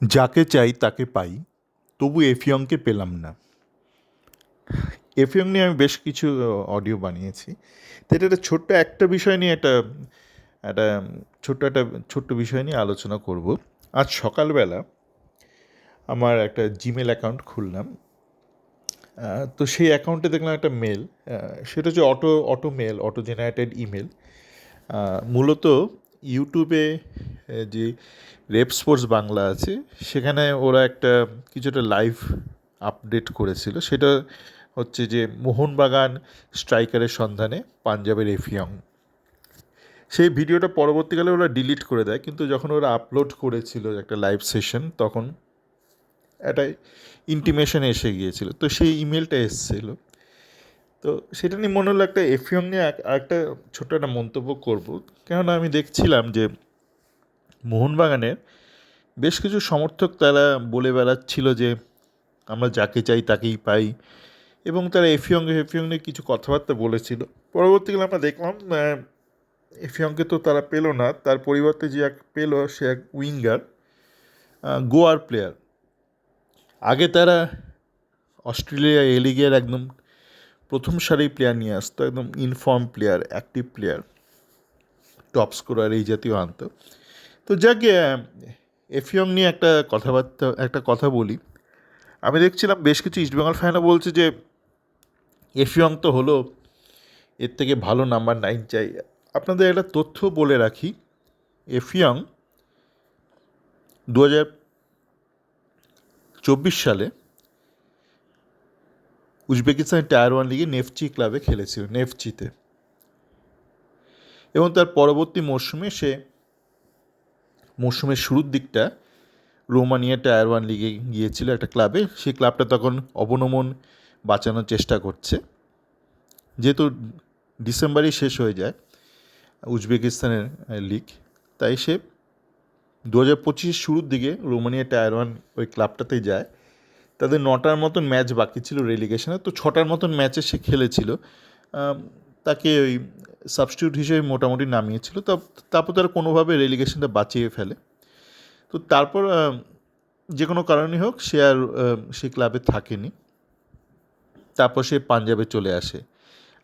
যাকে চাই তাকে পাই, তবু এফিয়ংকে পেলাম না। এফিয়ং নিয়ে আমি বেশ কিছু অডিও বানিয়েছি। তো এটা একটা ছোট্ট একটা বিষয় নিয়ে একটা ছোট্ট বিষয় নিয়ে আলোচনা করব। আজ সকালবেলা আমার একটা জিমেল অ্যাকাউন্ট খুললাম। তো সেই অ্যাকাউন্টে দেখলাম একটা মেল। সেটা হচ্ছে অটো জেনারেটেড ইমেল। মূলত ইউটিউবে যে রেপ স্পোর্টস বাংলা আছে, সেখানে ওরা কিছুটা লাইভ আপডেট করেছিল। সেটা হচ্ছে যে মোহনবাগান স্ট্রাইকারের সন্ধানে পাঞ্জাবের এফিয়ং। সেই ভিডিওটা পরবর্তীকালে ওরা ডিলিট করে দেয়, কিন্তু যখন ওরা আপলোড করেছিল একটা লাইভ সেশন, তখন একটা ইন্টিমেশন এসে গিয়েছিল। তো সেই ইমেলটা এসেছিলো। তো সেটা নিয়ে মনে হলো একটা এফিয়ং নিয়ে একটা ছোট্ট একটা মন্তব্য করব। কেননা আমি দেখছিলাম যে মোহনবাগানের বেশ কিছু সমর্থক তারা বলে বেড়াচ্ছিল যে আমরা যাকে চাই তাকেই পাই, এবং তারা এফিয়ং নিয়ে কিছু কথাবার্তা বলেছিল। পরবর্তীকালে আমরা দেখলাম এফিয়ংকে তো তারা পেলো না, তার পরিবর্তে যে এক পেলো সে এক উইঙ্গার, গোয়ার প্লেয়ার। আগে তারা অস্ট্রেলিয়া এ লিগের একদম প্রথম সারির প্লেয়ার নিয়ে আসতো, একদম inform player, active player, top scorer এই জাতীয় আনতো। তো যাকে এফিয়ং নিয়ে একটা কথা বলি। আমি দেখছিলাম বেশ কিছু ইস্টবেঙ্গল ফ্যানও বলছে যে এফিয়ং তো হলো, এর থেকে ভালো নাম্বার 9 চাই। আপনাদের একটা তথ্য বলে রাখি, এফিয়ং 2024 সালে উজবেকিস্তানের টায়ার 1 লিগে নেফচি ক্লাবে খেলেছিল, নেফচিতে। এবং তার পরবর্তী মরশুমের শুরুর দিকটা রোমানিয়া টায়ার 1 লিগে গিয়েছিল একটা ক্লাবে। সেই ক্লাবটা তখন অবনমন বাঁচানোর চেষ্টা করছে, যেহেতু ডিসেম্বরেই শেষ হয়ে যায় উজবেকিস্তানের লিগ। তাই সে 2025 শুরুর দিকে রোমানিয়া টায়ার 1 ওই ক্লাবটাতে যায়। তাদের 9টার মতন ম্যাচ বাকি ছিল রেলিগেশনে, তো 6টার মতন ম্যাচে সে খেলেছিল। তাকে ওই সাবস্টিটিউট হিসেবে মোটামুটি নামিয়েছিল। তারপর তারা কোনোভাবে রেলিগেশনটা বাঁচিয়ে ফেলে। তো তারপর যে কোনো কারণেই হোক সে আর সেই ক্লাবে থাকেনি। তারপর সে পাঞ্জাবে চলে আসে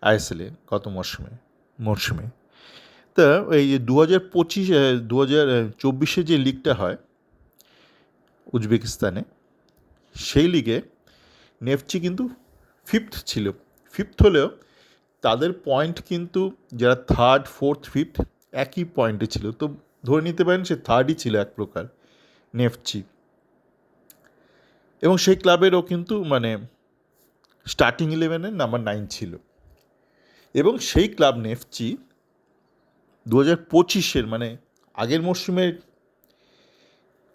আইএসএলে গত মরশুমে। তা এই 2024 যে লিগটা হয় উজবেকিস্তানে, সেই লিগে নেফচি কিন্তু ফিফথ হলেও তাদের পয়েন্ট কিন্তু যারা থার্ড, ফোর্থ, ফিফথ একই পয়েন্টে ছিল। তো ধরে নিতে পারেন সে থার্ডই ছিল এক প্রকার, নেফচি। এবং সেই ক্লাবেরও কিন্তু স্টার্টিং 11-এর নাম্বার 9 ছিল। এবং সেই ক্লাব নেফচি 2025 আগের মরশুমের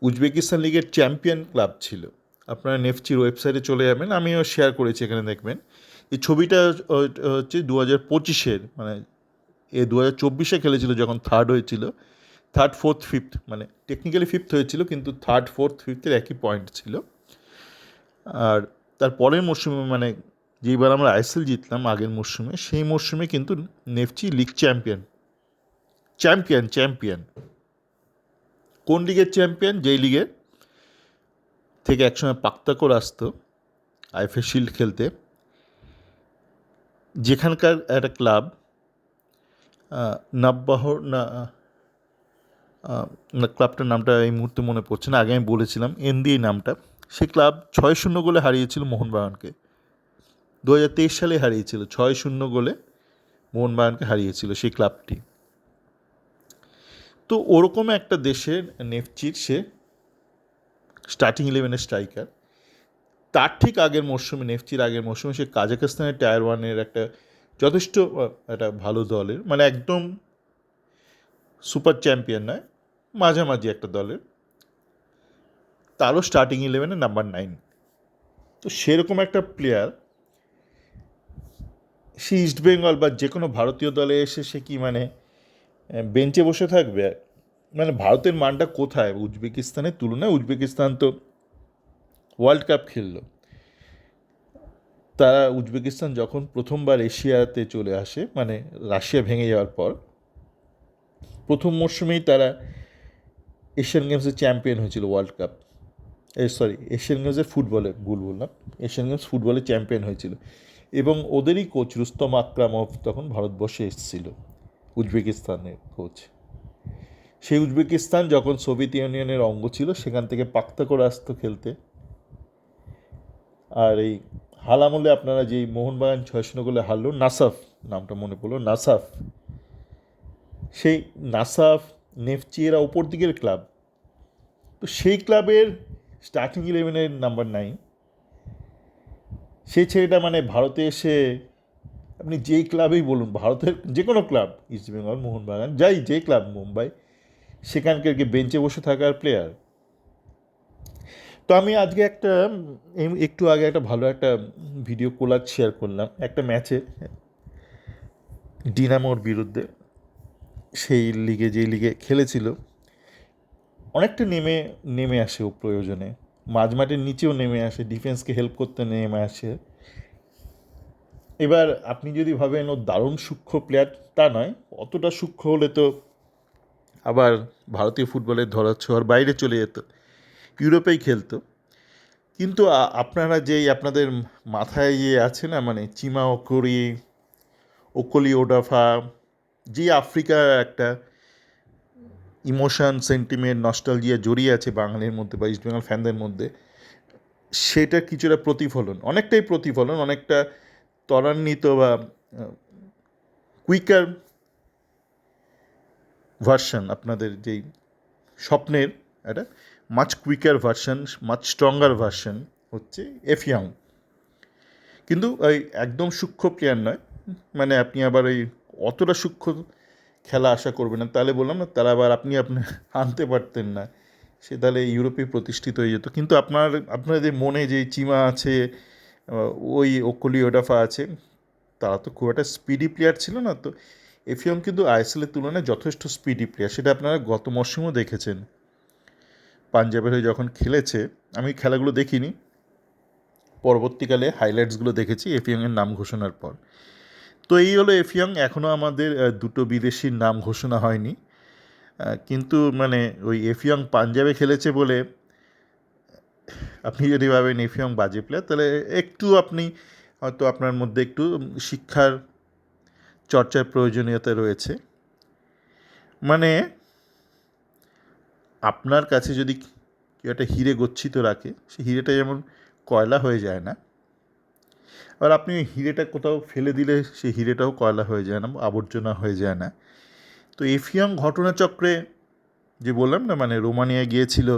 উজবেকিস্তান লিগের চ্যাম্পিয়ন ক্লাব ছিল। আপনারা নেফচির ওয়েবসাইটে চলে যাবেন, আমিও শেয়ার করেছি, এখানে দেখবেন। এই ছবিটা হচ্ছে 2025-এর, 2024 খেলেছিল যখন থার্ড হয়েছিল। Third, fourth, fifth, technically fifth হয়েছিল, কিন্তু থার্ড, ফোর্থ, ফিফথের একই পয়েন্ট ছিল। আর তার পরের মরশুমে যেইবার আমরা আইএসএল জিতলাম আগের মরশুমে, সেই মরশুমে কিন্তু নেফচি লিগ চ্যাম্পিয়ন। কোন লিগের চ্যাম্পিয়ন? যেই লিগের থেকে একসময় পাক্তাকোর আসতো আইএফএ শিল্ড খেলতে, যেখানকার একটা ক্লাব নাব্বাহর না, ক্লাবটার নামটা এই মুহূর্তে মনে পড়ছে না, আগে আমি বলেছিলাম এনডিএ নামটা। সেই ক্লাব 6-0 গোলে হারিয়েছিল মোহনবাগানকে। 2023 সালে হারিয়েছিল 6-0 গোলে, মোহনবাগানকে হারিয়েছিল সেই ক্লাবটি। তো ওরকম একটা দেশের নেফচির সে স্টার্টিং 11-এর স্ট্রাইকার। তার ঠিক নেফচির আগের মরশুমে সে কাজাখস্তানের টায়ার 1-এর একটা যথেষ্ট একটা ভালো দলের, একদম সুপার চ্যাম্পিয়ন নয়, মাঝামাঝি একটা দলের, তারও স্টার্টিং 11-এ নাম্বার 9। তো সেরকম একটা প্লেয়ার সে ইস্টবেঙ্গল বা যে কোনো ভারতীয় দলে এসে সে কি বেঞ্চে বসে থাকবে? ভারতের মানটা কোথায় উজবেকিস্তানের তুলনায়? উজবেকিস্তান তো ওয়ার্ল্ড কাপ খেললো। উজবেকিস্তান যখন প্রথমবার এশিয়াতে চলে আসে, রাশিয়া ভেঙে যাওয়ার পর, প্রথম মরশুমেই তারা এশিয়ান গেমসের চ্যাম্পিয়ন হয়েছিল, ওয়ার্ল্ড কাপ। এশিয়ান গেমসে ফুটবলে ভুল বললাম, এশিয়ান গেমস ফুটবলে চ্যাম্পিয়ন হয়েছিল এবং ওদেরই কোচ রুস্তম আকরামভ তখন ভারতবর্ষে এসেছিল, উজবেকিস্তানের কোচ। সেই উজবেকিস্তান যখন সোভিয়েত ইউনিয়নের অঙ্গ ছিল সেখান থেকে পাক্তা করে আসতো খেলতে। আর এই হাল আমলে আপনারা যেই মোহনবাগান 6-0 গোলে হারলো, নাসাফ নামটা মনে পড়লো, নাসাফ, সেই নাসাফ নেফচি এরা ওপর দিকের ক্লাব, তো সেই ক্লাবের স্টার্টিং 11-এর নাম্বার 9, সেই ছেলেটা মানে ভারতে এসে আপনি যেই ক্লাবেই বলুন, ভারতের যে কোনো ক্লাব, ইস্টবেঙ্গল, মোহনবাগান, যে ক্লাব, মুম্বাই, সেখানকার বেঞ্চে বসে থাকার প্লেয়ার। তো আমি আজকে একটু আগে একটা ভালো একটা ভিডিও কোলাজ শেয়ার করলাম একটা ম্যাচে, ডিনামোর বিরুদ্ধে, সেই লিগে, যেই লিগে খেলেছিল, অনেকটা নেমে আসে ও প্রয়োজনে, মাঝমাঠের নিচেও নেমে আসে, ডিফেন্সকে হেল্প করতে নেমে আসে। এবার আপনি যদি ভাবেন ও দারুণ সূক্ষ্ম প্লেয়ার, তা নয়, অতটা সূক্ষ্ম হলে তো আবার ভারতীয় ফুটবলের ধরাছোঁয়ার বাইরে চলে যেত, ইউরোপেই খেলতো। কিন্তু আপনারা আপনাদের মাথায় আছে না, মানে চিমা ওকলি ওডাফা, যে আফ্রিকার একটা ইমোশন, সেন্টিমেন্ট, নস্টালজিয়া জড়িয়ে আছে বাঙালির মধ্যে বা ইস্টবেঙ্গল ফ্যানদের মধ্যে, সেটা কিছুটা প্রতিফলন, অনেকটাই প্রতিফলন, অনেকটা ত্বরান্বিত বা কুইকার ভার্সন, আপনাদের যেই স্বপ্নের একটা much quicker version, much stronger version হচ্ছে এফিয়ং। কিন্তু ওই একদম সূক্ষ্ম প্লেয়ার নয়, মানে আপনি আবার ওই অতটা সূক্ষ্ম খেলা আশা করবেন না, তাহলে বললাম না, তারা আবার আপনি আনতে পারতেন না, সে তাহলে ইউরোপে প্রতিষ্ঠিত হয়ে যেত। কিন্তু আপনাদের মনে যে চিমা আছে, ওই ওকলি ওডাফা আছে, তারা তো খুব একটা স্পিডি প্লেয়ার ছিল না। তো এফিয়ং কিন্তু আইএসএলের তুলনায় যথেষ্ট স্পিডি প্লেয়ার, সেটা আপনারা গত মরশুমও দেখেছেন। পাঞ্জাবের হয়ে যখন খেলেছে, আমি খেলাগুলো দেখিনি, পরবর্তীকালে হাইলাইটসগুলো দেখেছি এফিয়ংয়ের নাম ঘোষণার পর। তো এই হলো এফিয়ং। এখনও আমাদের দুটো বিদেশির নাম ঘোষণা হয়নি, কিন্তু মানে ওই এফিয়ং পাঞ্জাবে খেলেছে বলে আপনি যদি ভাবেন এফিয়ং বাজে প্লেয়ার, তাহলে একটু আপনি হয়তো আপনার মধ্যে একটু শিক্ষার চর্চার প্রয়োজনীয়তা রয়েছে। মানে আপনার কাছে যদি কেউ একটা হিরে গচ্ছিত রাখে, সেই হিরেটা যেমন কয়লা হয়ে যায় না, আর আপনি হিরেটা কোথাও ফেলে দিলে সেই হিরেটাও কয়লা হয়ে যায় না, আবর্জনা হয়ে যায় না। তো এফিয়ং ঘটনাচক্রে যে বললাম না, মানে রোমানিয়া গিয়েছিল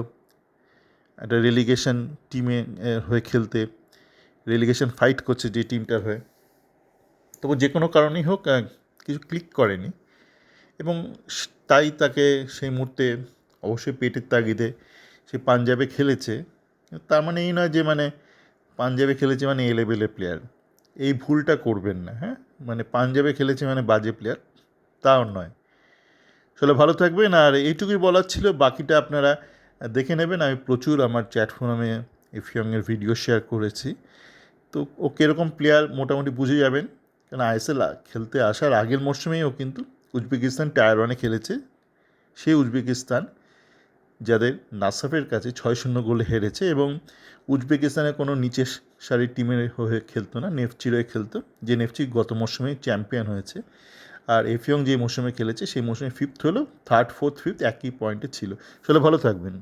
একটা রেলিগেশন টিমে হয়ে খেলতে, রেলিগেশন ফাইট করছে যে টিমটার হয়ে, তবু যে কোনো কারণেই হোক কিছু ক্লিক করেনি, এবং তাই তাকে সেই মুহূর্তে অবশ্যই পেটের তাগিদে সে পাঞ্জাবে খেলেছে। তার মানে এই নয় যে মানে পাঞ্জাবে খেলেছে মানে এ লেভেলের প্লেয়ার, এই ভুলটা করবেন না, হ্যাঁ, মানে পাঞ্জাবে খেলেছে মানে বাজে প্লেয়ার, তাও নয়। আসলে ভালো থাকবেন, আর এইটুকুই বলার ছিল, বাকিটা আপনারা দেখে নেবেন। আমি প্রচুর আমার চ্যাট ফোরামে এফিয়ংয়ের ভিডিও শেয়ার করেছি, তো ও কীরকম প্লেয়ার মোটামুটি বুঝে যাবেন। কারণ আইএসএল খেলতে আসার আগের মরশুমেই ও কিন্তু উজবেকিস্তান টায়ার 1-এ খেলেছে, সেই উজবেকিস্তান যাদের নাসাফের কাছে 6-0 গোলে হেরেছে, এবং উজবেকিস্তানের কোনো নিচের সারির টিমের হয়ে খেলতো না, নেফচির হয়ে খেলতো, যে নেফচি গত মরশুমে চ্যাম্পিয়ন হয়েছে। আর এফিয়ং যে মৌসুমে খেলেছে সেই মৌসুমে 5th হলো, 3rd 4th 5th একই পয়েন্টে ছিল। আসলে ভালো থাকবেন।